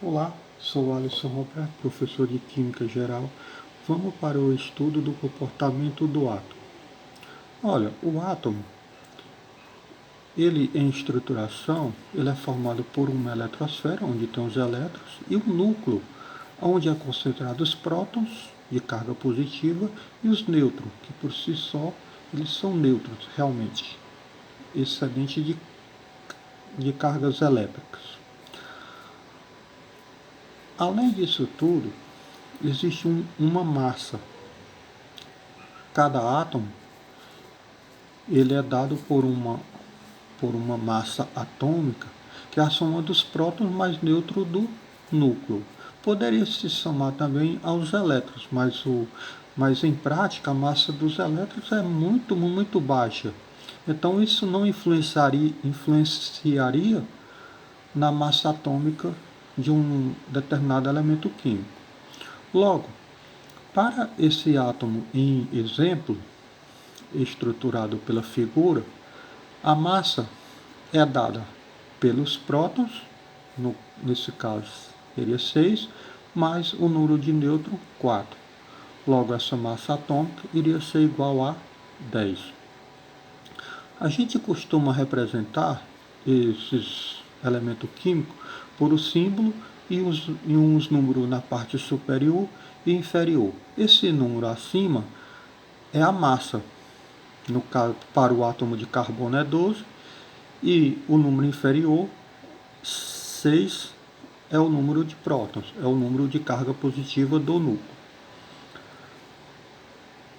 Olá, sou Alisson Roberto, professor de Química Geral. Vamos para o estudo do comportamento do átomo. Olha, o átomo, ele em estruturação, ele é formado por uma eletrosfera, onde tem os elétrons, e um núcleo, onde é concentrado os prótons de carga positiva e os nêutrons, que por si só, eles são nêutrons, realmente, excedente de cargas elétricas. Além disso tudo, existe uma massa. Cada átomo ele é dado por uma massa atômica, que é a soma dos prótons mais neutro do núcleo. Poderia se somar também aos elétrons, mas em prática a massa dos elétrons é muito baixa. Então isso não influenciaria na massa atômica de um determinado elemento químico. Logo, para esse átomo em exemplo, estruturado pela figura, a massa é dada pelos prótons, nesse caso seria 6, mais o número de nêutrons, 4. Logo, essa massa atômica iria ser igual a 10. A gente costuma representar esses elementos químicos por o símbolo e uns números na parte superior e inferior. Esse número acima é a massa. No caso, para o átomo de carbono é 12, e o número inferior, 6, é o número de prótons, é o número de carga positiva do núcleo.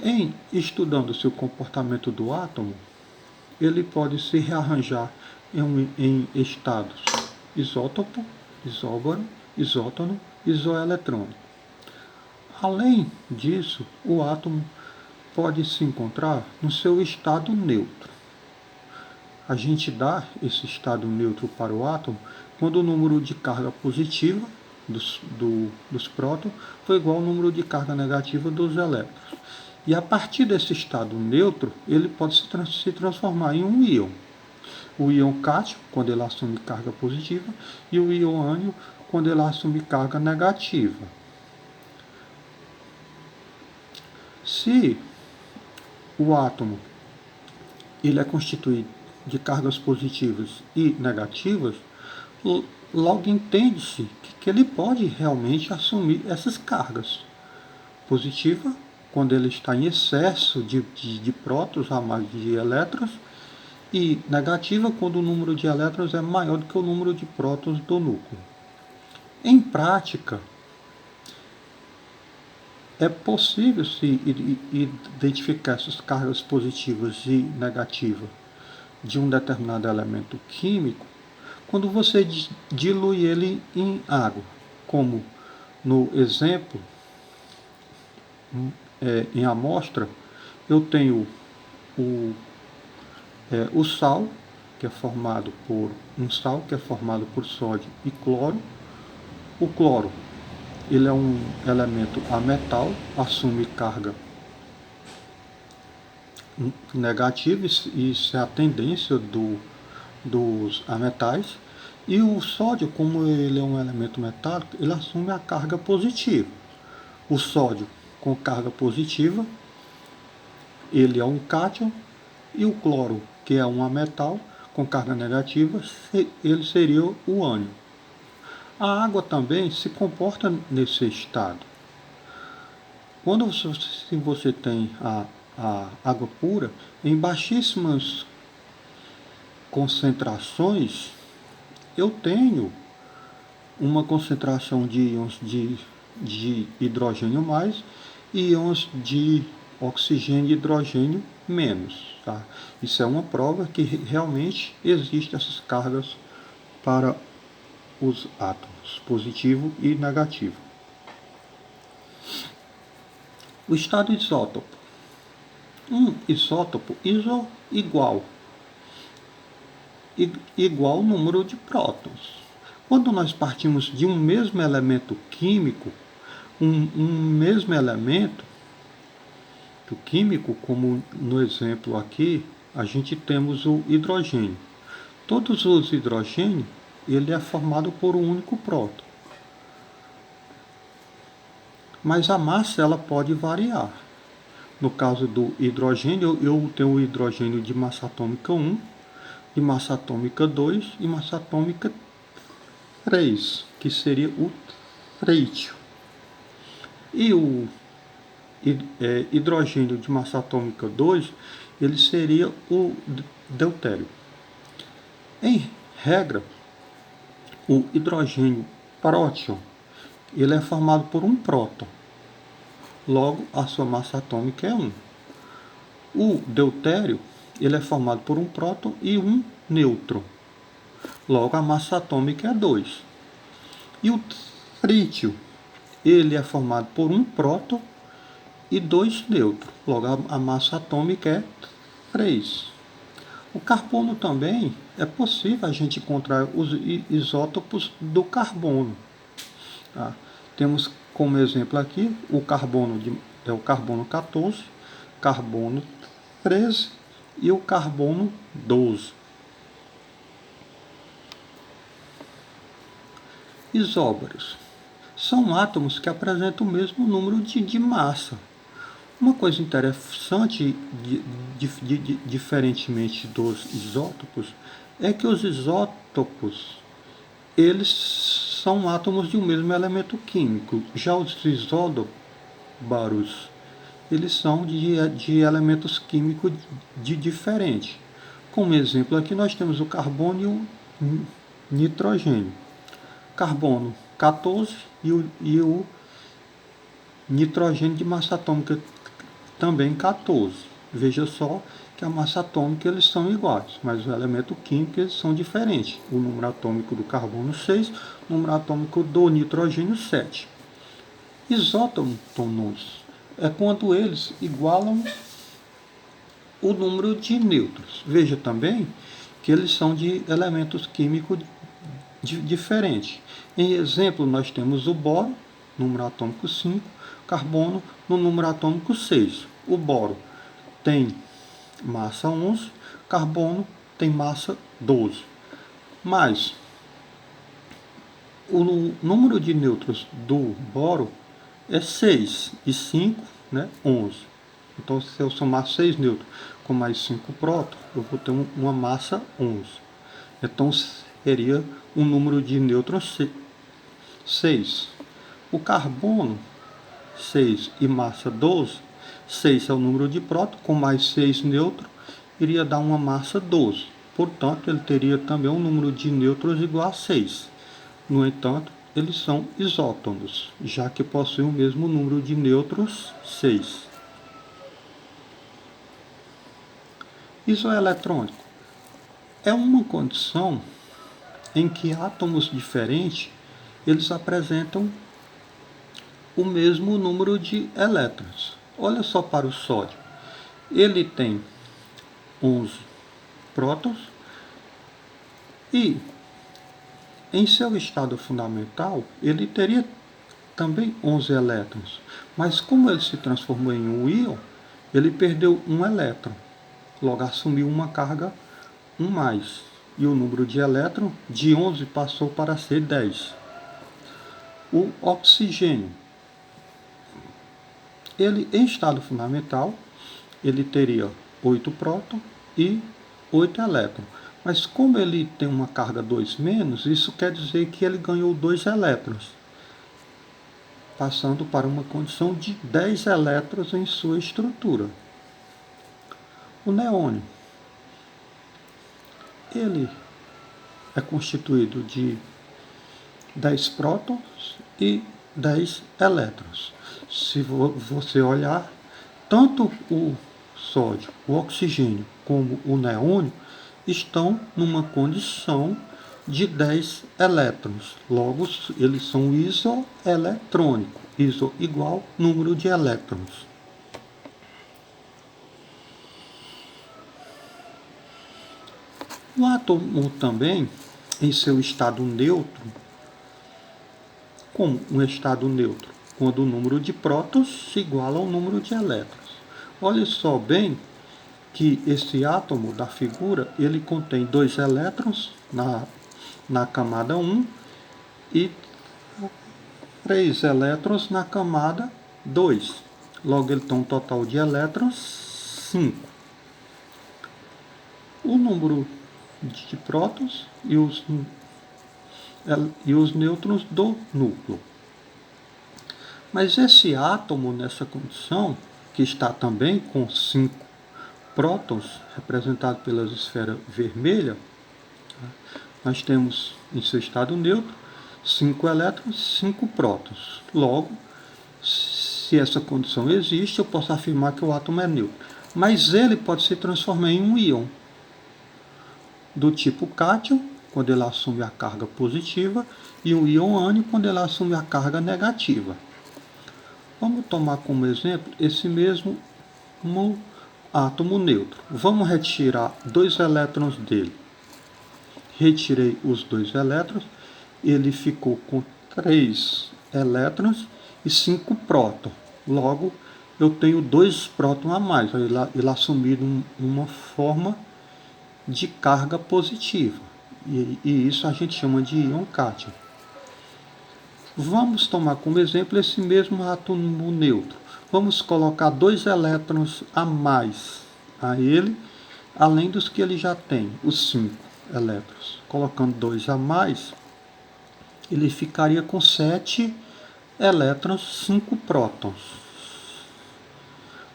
Em estudando seu comportamento do átomo, ele pode se rearranjar em estados isótopo, isóbaro, isótono, isoeletrônico. Além disso, o átomo pode se encontrar no seu estado neutro. A gente dá esse estado neutro para o átomo quando o número de carga positiva dos prótons foi igual ao número de carga negativa dos elétrons. E a partir desse estado neutro, ele pode se transformar em um íon. O íon cátion, quando ele assume carga positiva, e o íon ânion, quando ele assume carga negativa. Se o átomo ele é constituído de cargas positivas e negativas, logo entende-se que ele pode realmente assumir essas cargas. Positiva, quando ele está em excesso de prótons a mais de elétrons, e negativa, quando o número de elétrons é maior do que o número de prótons do núcleo. Em prática, é possível se identificar essas cargas positivas e negativas de um determinado elemento químico quando você dilui ele em água, como no exemplo, em amostra, eu tenho o sal, que é formado por sódio e cloro. O cloro, ele é um elemento ametal, assume carga negativa, isso é a tendência dos ametais. E o sódio, como ele é um elemento metálico, ele assume a carga positiva. O sódio com carga positiva, ele é um cátion, e o cloro, que é um ametal com carga negativa, ele seria o ânion. A água também se comporta nesse estado. Quando você tem a água pura, em baixíssimas concentrações, eu tenho uma concentração de íons de hidrogênio mais e íons de oxigênio e hidrogênio menos. Tá? Isso é uma prova que realmente existem essas cargas para os átomos, positivo e negativo. O estado isótopo. Um isótopo, iso igual número de prótons. Quando nós partimos de um mesmo elemento químico, um mesmo elemento químico, como no exemplo aqui, a gente temos o hidrogênio. Todos os hidrogênios, ele é formado por um único próton. mas a massa ela pode variar. No caso do hidrogênio, eu tenho o hidrogênio de massa atômica 1, de massa atômica 2 e massa atômica 3, que seria o trítio. E o hidrogênio de massa atômica 2, ele seria o deutério. Em regra, o hidrogênio próton, ele é formado por um próton. Logo, a sua massa atômica é 1. O deutério, ele é formado por um próton e um nêutron. Logo, a massa atômica é 2. E o trítio, ele é formado por um próton e 2 nêutrons. Logo, a massa atômica é 3. O carbono também, é possível a gente encontrar os isótopos do carbono. Tá? Temos como exemplo aqui o carbono, o carbono 14, carbono 13 e o carbono 12. Isóbaros são átomos que apresentam o mesmo número de massa. Uma coisa interessante, diferentemente dos isótopos, é que os isótopos eles são átomos de um mesmo elemento químico. Já os isóbaros, eles são de elementos químicos diferentes. Como exemplo, aqui nós temos o carbono e o nitrogênio. Carbono 14 e o nitrogênio de massa atômica também 14. Veja só que a massa atômica eles são iguais, mas o elemento químico eles são diferentes. O número atômico do carbono 6, o número atômico do nitrogênio 7. Isótonos é quando eles igualam o número de nêutrons. Veja também que eles são de elementos químicos diferentes. Em exemplo, nós temos o boro, número atômico 5, carbono no número atômico 6. O boro tem massa 11, carbono tem massa 12. Mas o número de nêutrons do boro é 6 e 5, 11. Então, se eu somar 6 nêutrons com mais 5 prótons, eu vou ter uma massa 11. Então, seria um número de nêutrons 6. O carbono, 6 e massa 12, 6 é o número de prótons, com mais 6 nêutrons, iria dar uma massa 12. Portanto, ele teria também um número de nêutrons igual a 6. No entanto, eles são isótonos, já que possuem o mesmo número de nêutrons, 6. Isoeletrônico é uma condição em que átomos diferentes eles apresentam o mesmo número de elétrons. Olha só para o sódio. Ele tem 11 prótons e em seu estado fundamental ele teria também 11 elétrons. Mas como ele se transformou em um íon, ele perdeu um elétron. Logo assumiu uma carga 1+. E o número de elétrons de 11 passou para ser 10. O oxigênio, ele em estado fundamental, ele teria 8 prótons e 8 elétrons. Mas como ele tem uma carga 2-, isso quer dizer que ele ganhou 2 elétrons, passando para uma condição de 10 elétrons em sua estrutura. O neônio, ele é constituído de 10 prótons e 10 elétrons. Se você olhar, tanto o sódio, o oxigênio, como o neônio estão numa condição de 10 elétrons. Logo, eles são isoeletrônicos. Iso igual número de elétrons. O átomo também, em seu estado neutro, como um estado neutro, quando o número de prótons se iguala ao número de elétrons. Olhe só bem que esse átomo da figura, ele contém 2 elétrons na camada 1 e 3 elétrons na camada 2. Logo, ele tem um total de elétrons 5. O número de prótons e os nêutrons do núcleo. Mas esse átomo, nessa condição, que está também com 5 prótons, representado pela esfera vermelha, nós temos em seu estado neutro 5 elétrons, 5 prótons. Logo, se essa condição existe, eu posso afirmar que o átomo é neutro. Mas ele pode se transformar em um íon do tipo cátion, quando ele assume a carga positiva, e um íon ânion, quando ele assume a carga negativa. Vamos tomar como exemplo esse mesmo átomo neutro. Vamos retirar 2 elétrons dele. Retirei os 2 elétrons, ele ficou com 3 elétrons e 5 prótons. Logo, eu tenho 2 prótons a mais. Ele assumiu uma forma de carga positiva. E isso a gente chama de íon cátion. Vamos tomar como exemplo esse mesmo átomo neutro. Vamos colocar 2 elétrons a mais a ele, além dos que ele já tem, os 5 elétrons. Colocando 2 a mais, ele ficaria com 7 elétrons, 5 prótons.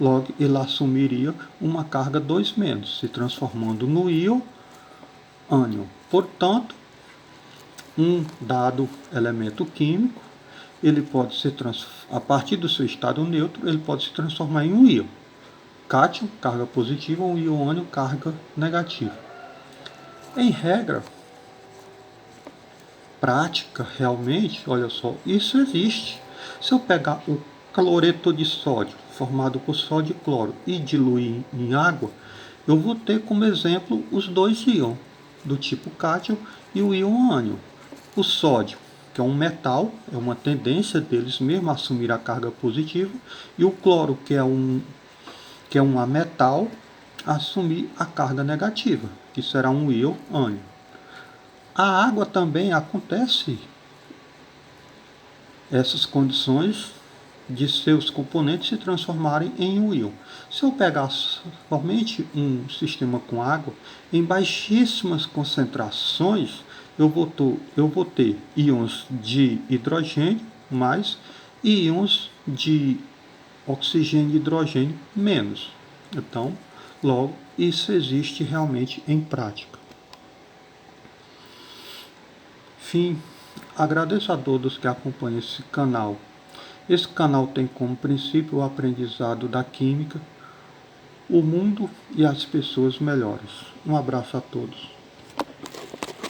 Logo, ele assumiria uma carga 2 menos, se transformando no íon ânion. Portanto, um dado elemento químico, ele pode se a partir do seu estado neutro, ele pode se transformar em um íon cátion, carga positiva, ou um íon ânion, carga negativa. Em regra prática, realmente, olha só, isso existe. Se eu pegar o cloreto de sódio, formado por sódio e cloro, e diluir em água, eu vou ter como exemplo os 2 íons, do tipo cátion, e o íon ânion. O sódio, que é um metal, é uma tendência deles mesmo a assumir a carga positiva, e o cloro, que é um ametal, assumir a carga negativa, que será um íon ânion. A água também acontece essas condições de seus componentes se transformarem em um íon. Se eu pegar somente um sistema com água, em baixíssimas concentrações, eu vou ter íons de hidrogênio mais e íons de oxigênio e hidrogênio menos. Então, logo, isso existe realmente em prática. Fim. Agradeço a todos que acompanham esse canal. Esse canal tem como princípio o aprendizado da química, o mundo e as pessoas melhores. Um abraço a todos.